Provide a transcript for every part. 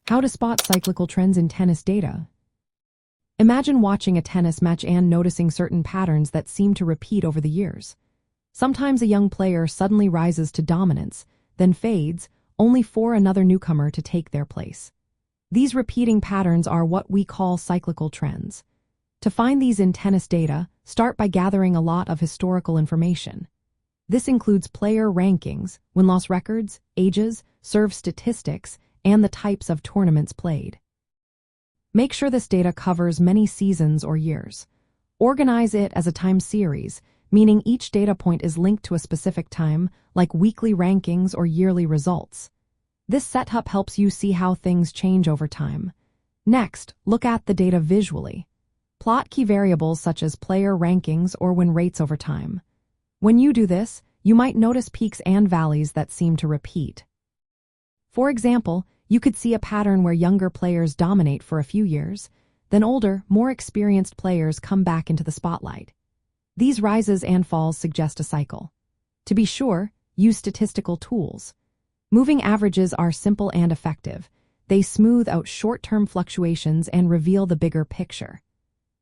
How to spot cyclical trends in tennis data. Imagine watching a tennis match and noticing certain patterns that seem to repeat over the years. Sometimes a young player suddenly rises to dominance, then fades, only for another newcomer to take their place. These repeating patterns are what we call cyclical trends. To find these in tennis data, start by gathering a lot of historical information. This includes player rankings, win-loss records, ages, serve statistics, and the types of tournaments played. Make sure this data covers many seasons or years. Organize it as a time series, meaning each data point is linked to a specific time, like weekly rankings or yearly results. This setup helps you see how things change over time. Next, look at the data visually. Plot key variables such as player rankings or win rates over time. When you do this, you might notice peaks and valleys that seem to repeat. For example, you could see a pattern where younger players dominate for a few years, then older, more experienced players come back into the spotlight. These rises and falls suggest a cycle. To be sure, use statistical tools. Moving averages are simple and effective. They smooth out short-term fluctuations and reveal the bigger picture.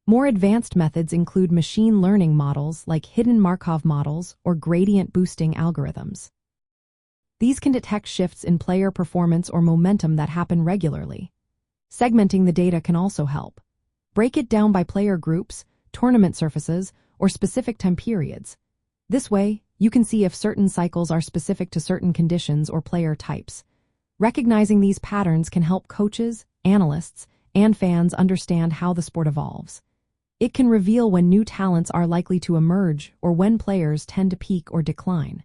More advanced methods include machine learning models like Hidden Markov Models or gradient boosting algorithms. These can detect shifts in player performance or momentum that happen regularly. Segmenting the data can also help. Break it down by player groups, tournament surfaces, or specific time periods. This way, you can see if certain cycles are specific to certain conditions or player types. Recognizing these patterns can help coaches, analysts, and fans understand how the sport evolves. It can reveal when new talents are likely to emerge or when players tend to peak or decline.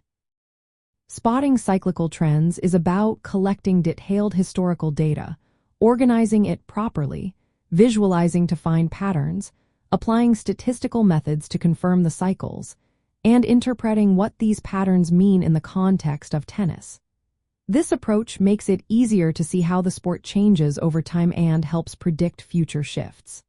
Spotting cyclical trends is about collecting detailed historical data, organizing it properly, visualizing to find patterns, applying statistical methods to confirm the cycles, and interpreting what these patterns mean in the context of tennis. This approach makes it easier to see how the sport changes over time and helps predict future shifts.